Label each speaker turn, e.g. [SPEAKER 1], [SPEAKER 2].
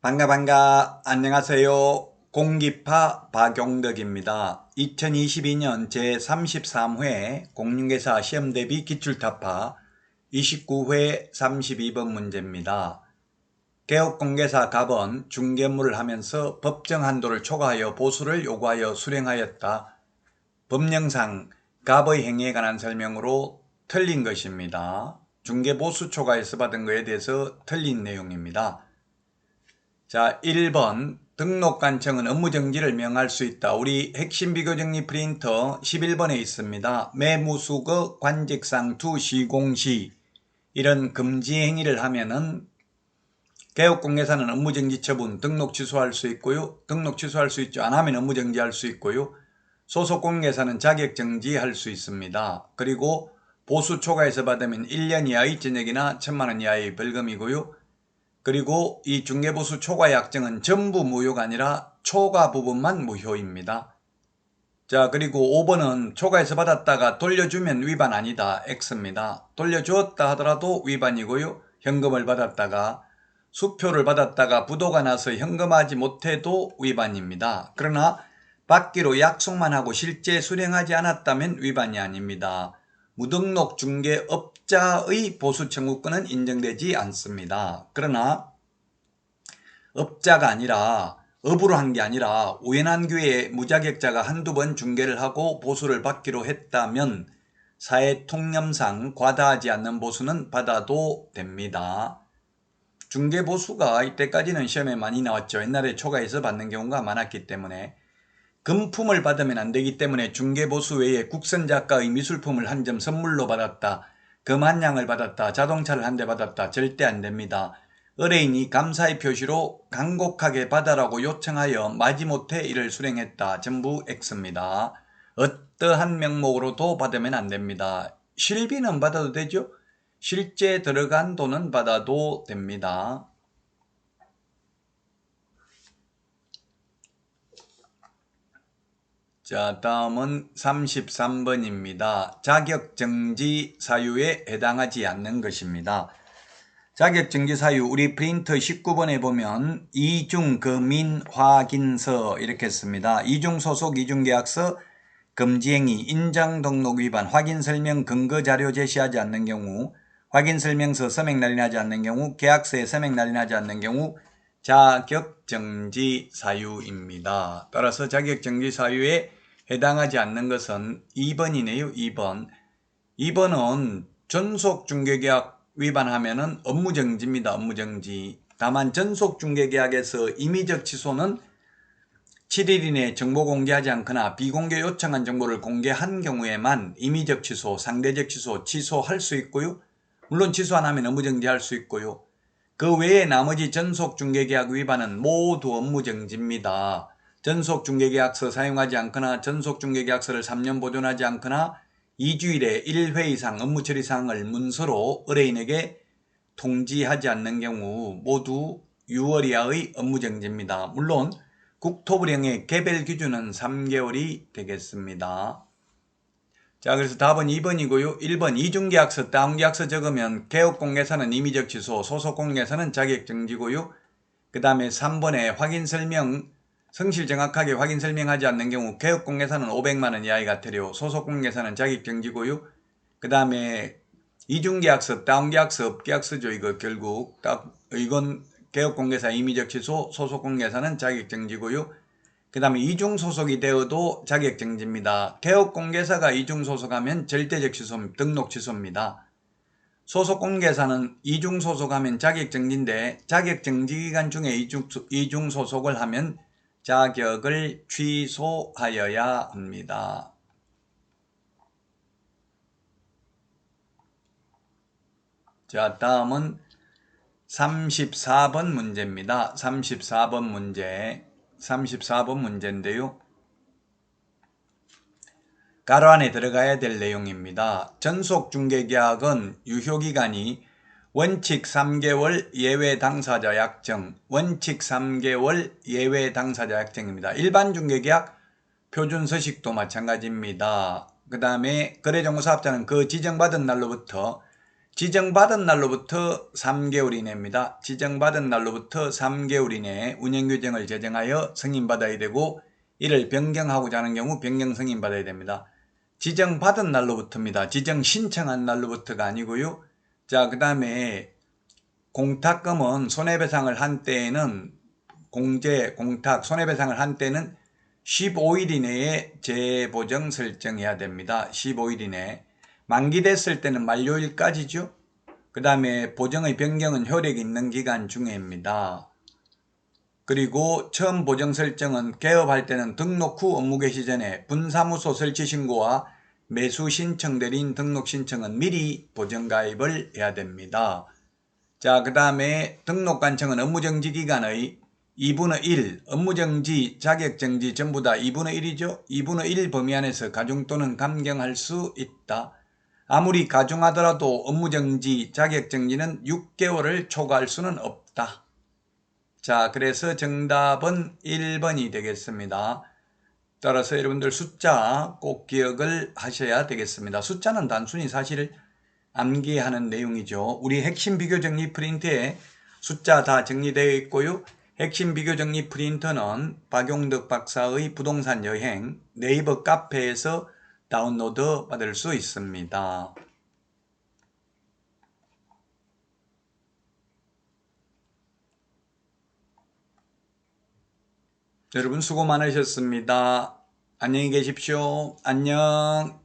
[SPEAKER 1] 반가 안녕하세요. 공기파 박용덕입니다. 2022년 제33회 공인중개사 시험대비 기출타파 29회 32번 문제입니다. 개업공개사 갑은 중개물을 하면서 법정 한도를 초과하여 보수를 요구하여 수령하였다. 법령상 갑의 행위에 관한 설명으로 틀린 것입니다. 중개보수 초과해서 받은 것에 대해서 틀린 내용입니다. 자, 1번 등록관청은 업무정지를 명할 수 있다. 우리 핵심 비교정리 프린터 11번에 있습니다. 매무수거 관직상 투시공시 이런 금지 행위를 하면은 개업공개사는 업무정지 처분 등록 취소할 수 있고요. 등록 취소할 수 있죠. 안 하면 업무정지할 수 있고요. 소속공개사는 자격정지할 수 있습니다. 그리고 보수 초과해서 받으면 1년 이하의 징역이나 1,000만원 이하의 벌금이고요. 그리고 이 중개보수 초과 약정은 전부 무효가 아니라 초과 부분만 무효입니다. 자, 그리고 5번은 초과해서 받았다가 돌려주면 위반 아니다. X입니다. 돌려주었다 하더라도 위반이고요. 현금을 받았다가 수표를 받았다가 부도가 나서 현금하지 못해도 위반입니다. 그러나 받기로 약속만 하고 실제 수령하지 않았다면 위반이 아닙니다. 무등록 중개업자의 보수 청구권은 인정되지 않습니다. 그러나 업자가 아니라 업으로 한 게 아니라 우연한 기회에 무자격자가 한두 번 중개를 하고 보수를 받기로 했다면 사회통념상 과다하지 않는 보수는 받아도 됩니다. 중개보수가 이때까지는 시험에 많이 나왔죠. 옛날에 초과해서 받는 경우가 많았기 때문에 금품을 받으면 안 되기 때문에 중개보수 외에 국선작가의 미술품을 한 점 선물로 받았다. 금 한 양을 받았다. 자동차를 한 대 받았다. 절대 안 됩니다. 의뢰인이 감사의 표시로 간곡하게 받아라고 요청하여 마지못해 이를 수령했다. 전부 X입니다. 어떠한 명목으로도 받으면 안 됩니다. 실비는 받아도 되죠? 실제 들어간 돈은 받아도 됩니다. 자, 다음은 33번입니다. 자격정지 사유에 해당하지 않는 것입니다. 자격정지 사유 우리 프린터 19번에 보면 이중금인 확인서 이렇게 씁니다. 이중소속 이중계약서 금지행위 인장등록 위반 확인설명 근거자료 제시하지 않는 경우 확인설명서 서명 날인하지 않는 경우 계약서에 서명 날인하지 않는 경우 자격정지 사유입니다. 따라서 자격정지 사유에 해당하지 않는 것은 2번이네요. 2번. 2번은 전속중개계약 위반하면은 업무정지입니다. 업무정지. 다만 전속중개계약에서 임의적 취소는 7일 이내 정보 공개하지 않거나 비공개 요청한 정보를 공개한 경우에만 임의적 취소, 상대적 취소, 취소할 수 있고요. 물론 취소 안 하면 업무정지할 수 있고요. 그 외에 나머지 전속중개계약 위반은 모두 업무정지입니다. 전속중개계약서 사용하지 않거나 전속중개계약서를 3년 보존하지 않거나 2주일에 1회 이상 업무처리사항을 문서로 의뢰인에게 통지하지 않는 경우 모두 6월 이하의 업무정지입니다. 물론 국토부령의 개별 기준은 3개월이 되겠습니다. 자, 그래서 답은 2번이고요. 1번 이중계약서, 다운계약서 적으면 개업공개사는 임의적 취소, 소속공개사는 자격정지고요. 그 다음에 3번에 확인설명, 성실 정확하게 확인설명하지 않는 경우 개업공개사는 500만원 이하의 태료, 소속공개사는 자격정지고요. 그 다음에 이중계약서, 다운계약서, 업계약서죠. 이거 결국 딱 이건 개업공개사 임의적 취소, 소속공개사는 자격정지고요. 그 다음에 이중소속이 되어도 자격정지입니다. 개업공개사가 이중소속하면 절대적 취소, 등록 취소입니다. 소속공개사는 이중소속하면 자격정지인데 자격정지기간 중에 이중소속을 하면 자격을 취소하여야 합니다. 자, 다음은 34번 문제입니다. 34번 문제인데요. 가로 안에 들어가야 될 내용입니다. 전속중개계약은 유효기간이 원칙 3개월 예외 당사자 약정, 원칙 3개월 예외 당사자 약정입니다. 일반 중개계약 표준서식도 마찬가지입니다. 그 다음에 거래정보사업자는 그 지정받은 날로부터 지정받은 날로부터 3개월 이내입니다. 지정받은 날로부터 3개월 이내에 운영규정을 제정하여 승인받아야 되고 이를 변경하고자 하는 경우 변경 승인받아야 됩니다. 지정받은 날로부터입니다. 지정 신청한 날로부터가 아니고요. 자, 그 다음에 공탁금은 손해배상을 한 때에는 공제, 공탁, 손해배상을 한 때는 15일 이내에 재보정 설정해야 됩니다. 15일 이내. 만기됐을 때는 만료일까지죠. 그 다음에 보정의 변경은 효력이 있는 기간 중에입니다. 그리고 처음 보정 설정은 개업할 때는 등록 후 업무 개시 전에 분사무소 설치 신고와 매수 신청 대리인 등록 신청은 미리 보정 가입을 해야 됩니다. 자, 그 다음에 등록 관청은 업무정지 기간의 2분의 1, 업무정지, 자격정지 전부 다 2분의 1이죠. 2분의 1 범위 안에서 가중 또는 감경할 수 있다. 아무리 가중하더라도 업무정지, 자격정지는 6개월을 초과할 수는 없다. 자, 그래서 정답은 1번이 되겠습니다. 따라서 여러분들 숫자 꼭 기억을 하셔야 되겠습니다. 숫자는 단순히 사실 암기하는 내용이죠. 우리 핵심 비교 정리 프린트에 숫자 다 정리되어 있고요. 핵심 비교 정리 프린터는 박용덕 박사의 부동산 여행 네이버 카페에서 다운로드 받을 수 있습니다. 여러분 수고 많으셨습니다. 안녕히 계십시오. 안녕.